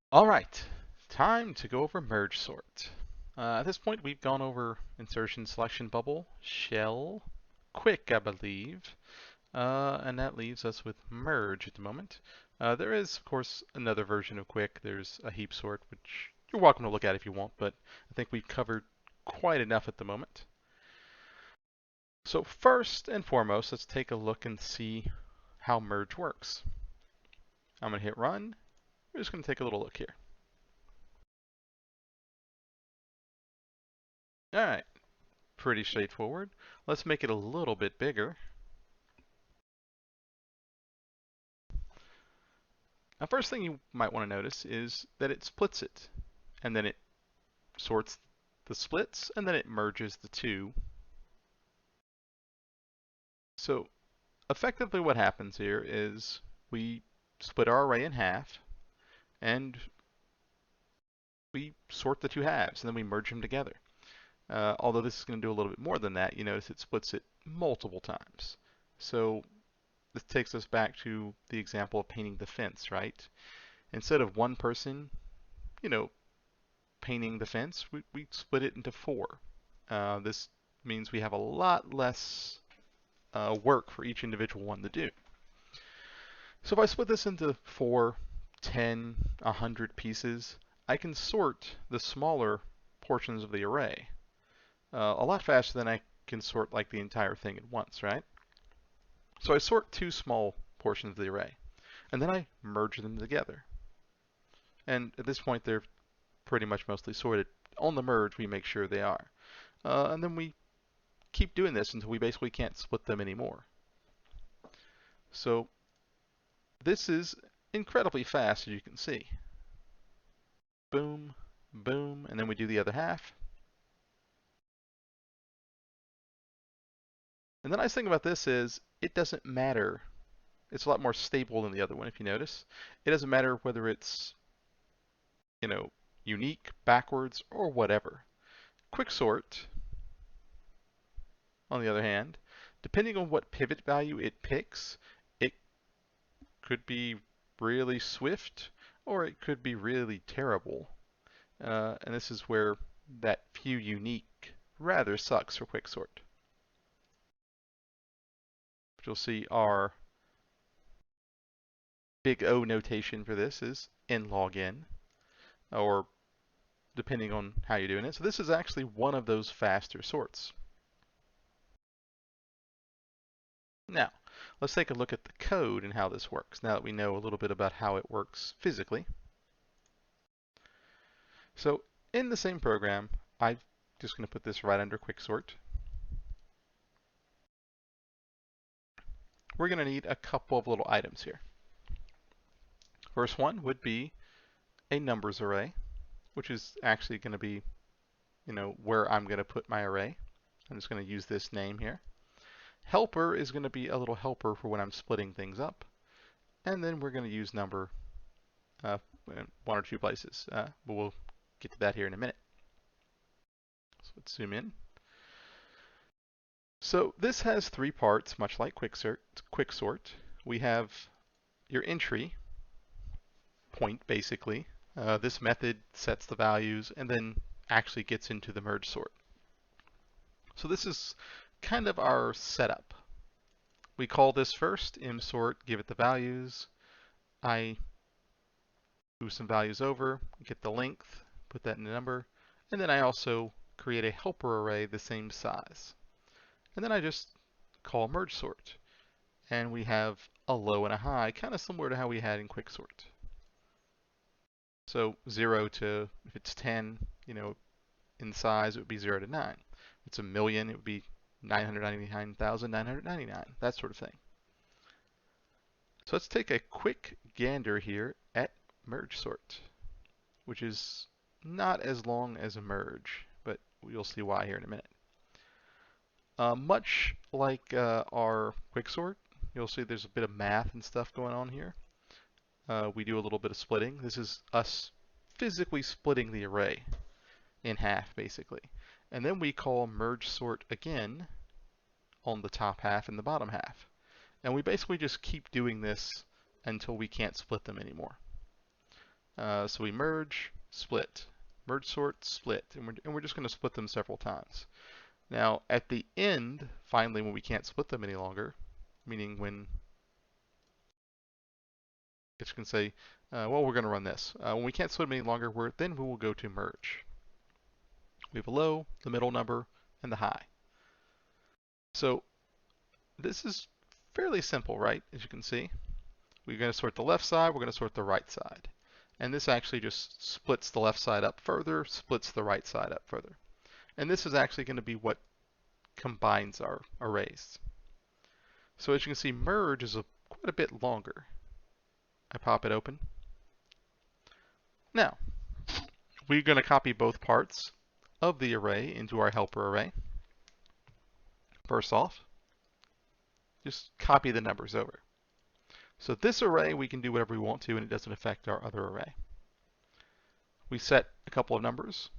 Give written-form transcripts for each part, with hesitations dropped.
All right, time to go over merge sort. At this point, we've gone over insertion, selection, bubble, shell, quick, I believe, and that leaves us with merge at the moment. There is, of course, another version of quick. There's a heap sort, which you're welcome to look at if you want, but I think we've covered quite enough at the moment. So first and foremost, let's take a look and see how merge works. I'm going to hit run. We're just going to take a little look here. All right. Pretty straightforward. Let's make it a little bit bigger. Now, first thing you might want to notice is that it splits it, and then it sorts the splits, and then it merges the two. So effectively what happens here is we split our array in half, and we sort the two halves, and then we merge them together. Although this is going to do a little bit more than that, you notice it splits it multiple times. So this takes us back to the example of painting the fence, right? Instead of one person, you know, painting the fence, we split it into four. This means we have a lot less work for each individual one to do. So if I split this into 4, 10, 100 pieces, I can sort the smaller portions of the array a lot faster than I can sort like the entire thing at once, right? So I sort two small portions of the array, and then I merge them together. And at this point, they're pretty much mostly sorted. On the merge, we make sure they are. And then we keep doing this until we basically can't split them anymore. So this is incredibly fast, as you can see. Boom, boom, and then we do the other half. And the nice thing about this is it doesn't matter. It's a lot more stable than the other one, if you notice. It doesn't matter whether it's, you know, unique, backwards, or whatever. Quicksort, on the other hand, depending on what pivot value it picks, it could be really swift or it could be really terrible. And this is where that few unique rather sucks for quicksort. You'll see our big O notation for this is n log n, or depending on how you're doing it. So this is actually one of those faster sorts. Now, let's take a look at the code and how this works, now that we know a little bit about how it works physically. So in the same program, I'm just going to put this right under quicksort. We're going to need a couple of little items here. First one would be a numbers array, which is actually going to be, where I'm going to put my array. I'm just going to use this name here. Helper is going to be a little helper for when I'm splitting things up. And then we're going to use number in one or two places. But we'll get to that here in a minute. So let's zoom in. So this has three parts, much like quicksort. We have your entry point, basically. This method sets the values and then actually gets into the merge sort. So this is kind of our setup. We call this first msort, give it the values. I move some values over, get the length, put that in a number, and then I also create a helper array the same size. And then I just call merge sort. And we have a low and a high, kind of similar to how we had in quicksort. So 0 to, if it's 10, in size, it would be 0 to 9. If it's a million, it would be 999,999, that sort of thing. So let's take a quick gander here at merge sort, which is not as long as a merge, but you'll see why here in a minute. Much like our quicksort, you'll see there's a bit of math and stuff going on here. We do a little bit of splitting. This is us physically splitting the array in half, basically. And then we call merge sort again on the top half and the bottom half. And we basically just keep doing this until we can't split them anymore. So we merge, split, merge sort, split, and we're just going to split them several times. Now at the end, finally, when we can't split them any longer, meaning when it's going to say, well, we're going to run this. When we can't split them any longer, then we will go to merge. We have a low, the middle number, and the high. So this is fairly simple, right? As you can see, we're going to sort the left side, we're going to sort the right side. And this actually just splits the left side up further, splits the right side up further. And this is actually going to be what combines our arrays. So as you can see, merge is quite a bit longer. I pop it open. Now, we're going to copy both parts of the array into our helper array. First off, just copy the numbers over. So this array, we can do whatever we want to, and it doesn't affect our other array. We set a couple of numbers,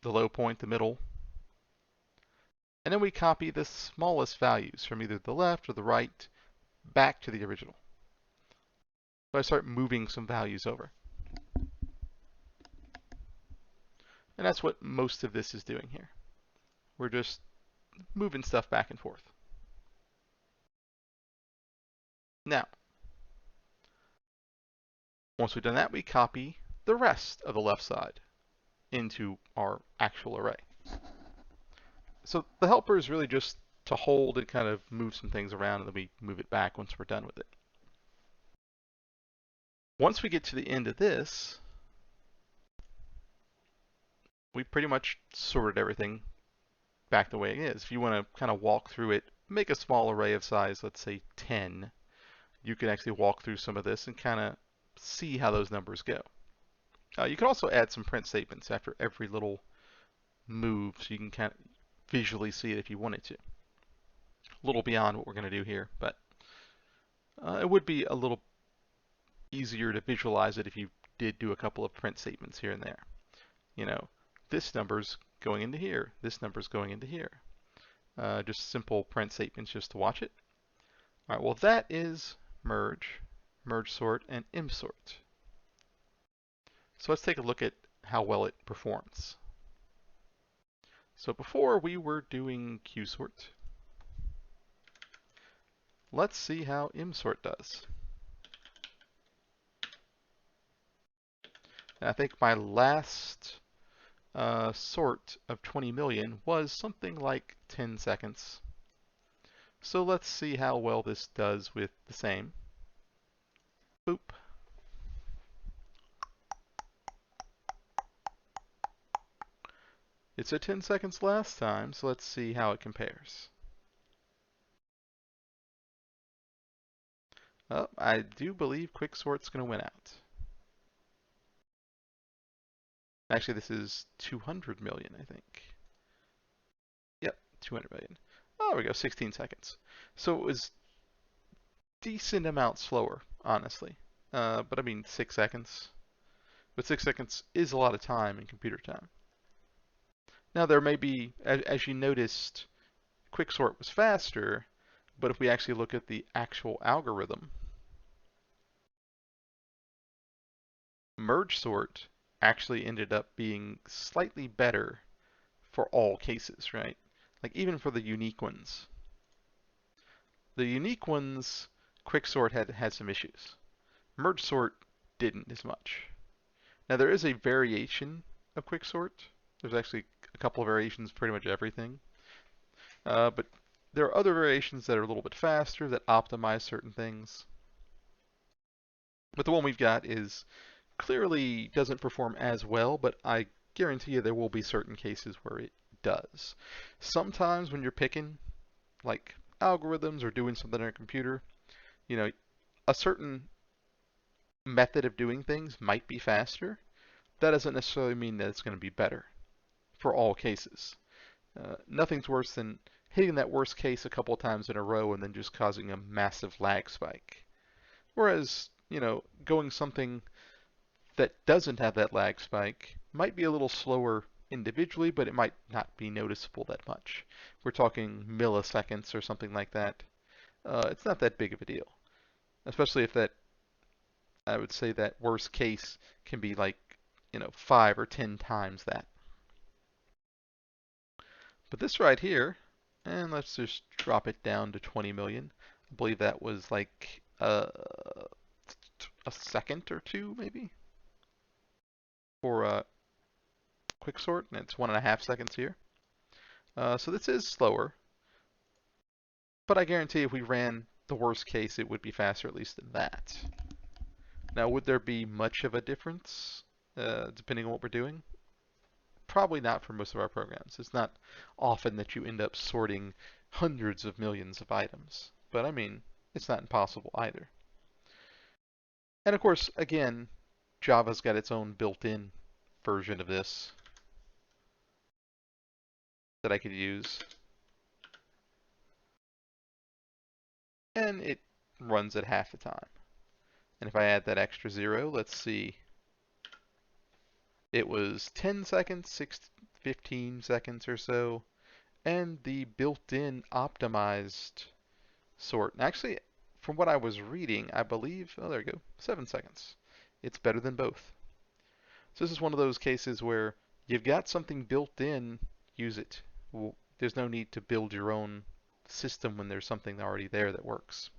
the low point, the middle, and then we copy the smallest values from either the left or the right back to the original. So I start moving some values over. And that's what most of this is doing here. We're just moving stuff back and forth. Now, once we've done that, we copy the rest of the left side into our actual array. So the helper is really just to hold and kind of move some things around, and then we move it back once we're done with it. Once we get to the end of this, we pretty much sorted everything back the way it is. If you want to kind of walk through it, make a small array of size, let's say 10, you can actually walk through some of this and kind of see how those numbers go. You can also add some print statements after every little move so you can kind of visually see it if you wanted to. A little beyond what we're going to do here, but it would be a little easier to visualize it if you did do a couple of print statements here and there. You know, this number's going into here, this number's going into here. Just simple print statements just to watch it. All right, well that is merge, merge sort, and insert. So let's take a look at how well it performs. So before we were doing qsort. Let's see how insert does. And I think my last sort of 20 million was something like 10 seconds. So let's see how well this does with the same. Boop. It said 10 seconds last time, so let's see how it compares. Oh, I do believe quicksort's going to win out. Actually, this is 200 million, I think. Yep, 200 million. Oh, there we go, 16 seconds. So it was decent amount slower, honestly. But I mean, 6 seconds. But 6 seconds is a lot of time in computer time. Now there may be, as you noticed, quicksort was faster, but if we actually look at the actual algorithm, merge sort actually ended up being slightly better for all cases, right? Like even for the unique ones. The unique ones, quicksort had some issues. Merge sort didn't as much. Now there is a variation of quicksort. There's actually a couple of variations, pretty much everything. But there are other variations that are a little bit faster that optimize certain things. But the one we've got is clearly doesn't perform as well, but I guarantee you there will be certain cases where it does. Sometimes when you're picking like algorithms or doing something on a computer, you know, a certain method of doing things might be faster. That doesn't necessarily mean that it's going to be better for all cases. Nothing's worse than hitting that worst case a couple of times in a row and then just causing a massive lag spike. Whereas, you know, going something that doesn't have that lag spike might be a little slower individually, but it might not be noticeable that much. We're talking milliseconds or something like that. It's not that big of a deal, especially if that I would say that worst case can be like, 5 or 10 times that. But this right here, and let's just drop it down to 20 million. I believe that was like a second or two, maybe, for a quick sort, and it's 1.5 seconds here. So this is slower, but I guarantee if we ran the worst case, it would be faster, at least than that. Now, would there be much of a difference depending on what we're doing? Probably not for most of our programs. It's not often that you end up sorting hundreds of millions of items, but I mean, it's not impossible either. And of course, again, Java's got its own built-in version of this that I could use. And it runs at half the time. And if I add that extra 0, let's see, it was 10 seconds, 15 seconds or so, and the built-in optimized sort. And actually, from what I was reading, I believe, oh, there we go, 7 seconds. It's better than both. So this is one of those cases where you've got something built in, use it. Well, there's no need to build your own system when there's something already there that works.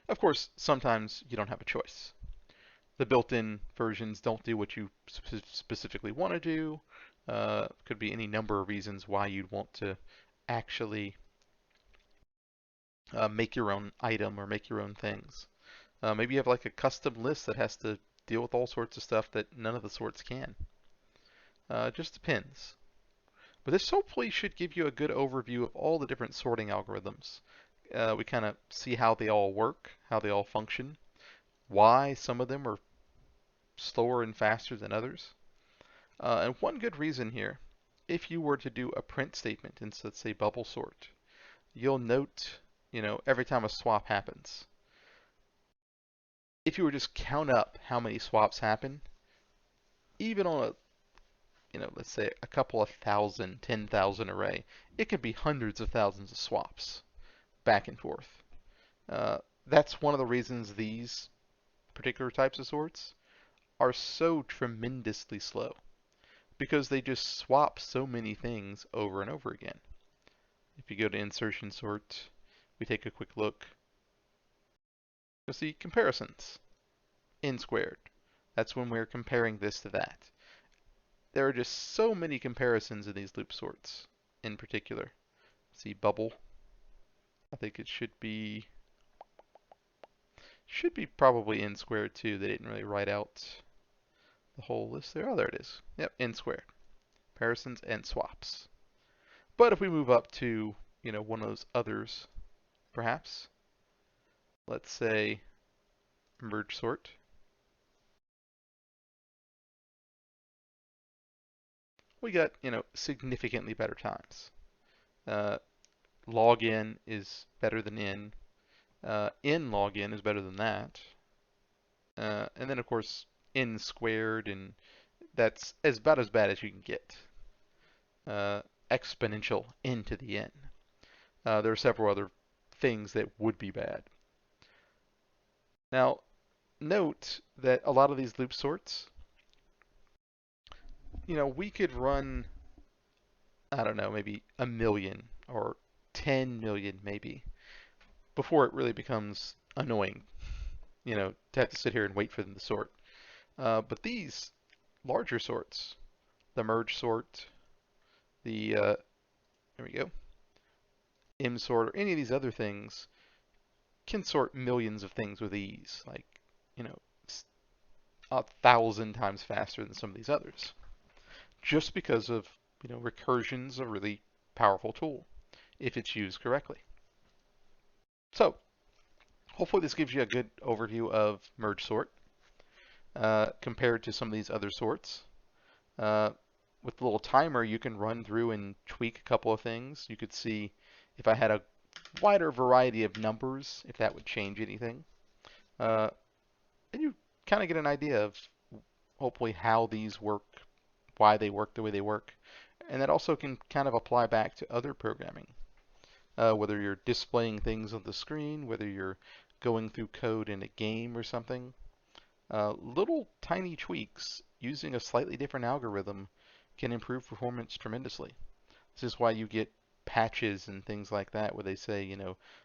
Of course, sometimes you don't have a choice. The built-in versions don't do what you specifically want to do. Could be any number of reasons why you'd want to actually make your own item or make your own things. Maybe you have like a custom list that has to deal with all sorts of stuff that none of the sorts can. It just depends. But this hopefully should give you a good overview of all the different sorting algorithms. We kind of see how they all work, how they all function, why some of them are slower and faster than others. And one good reason here, if you were to do a print statement in, let's say, bubble sort, you'll note, every time a swap happens. If you were just count up how many swaps happen, even on a, let's say a couple of thousand, 10,000 array, it could be hundreds of thousands of swaps back and forth. That's one of the reasons these particular types of sorts are so tremendously slow, because they just swap so many things over and over again. If you go to Insertion Sort, we take a quick look, you'll see comparisons, n squared. That's when we're comparing this to that. There are just so many comparisons in these loop sorts in particular. See bubble. I think it should be probably n squared too. They didn't really write out the whole list there. Oh, there it is. Yep, n squared. Comparisons and swaps. But if we move up to, one of those others, perhaps, let's say merge sort, we got, significantly better times. Log n is better than n. N log n is better than that. And then, of course, n squared, and that's about as bad as you can get. Exponential n to the n. There are several other things that would be bad. Now, note that a lot of these loop sorts, we could run, I don't know, maybe 1,000,000 or 10 million maybe before it really becomes annoying, to have to sit here and wait for them to sort. But these larger sorts, the merge sort, the, there we go, M sort, or any of these other things, can sort millions of things with ease, like, 1,000 times faster than some of these others, just because of, recursion's a really powerful tool if it's used correctly. So, hopefully this gives you a good overview of merge sort compared to some of these other sorts. With the little timer, you can run through and tweak a couple of things. You could see if I had a wider variety of numbers, if that would change anything. And you kind of get an idea of hopefully how these work, why they work the way they work. And that also can kind of apply back to other programming. Whether you're displaying things on the screen, whether you're going through code in a game or something, little tiny tweaks using a slightly different algorithm can improve performance tremendously. This is why you get patches and things like that where they say,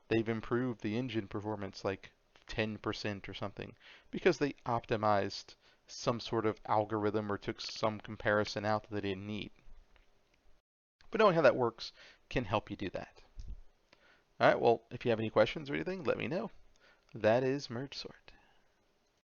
they've improved the engine performance like 10% or something because they optimized some sort of algorithm or took some comparison out that they didn't need. But knowing how that works can help you do that. All right, well, if you have any questions or anything, let me know. That is Merge Sort.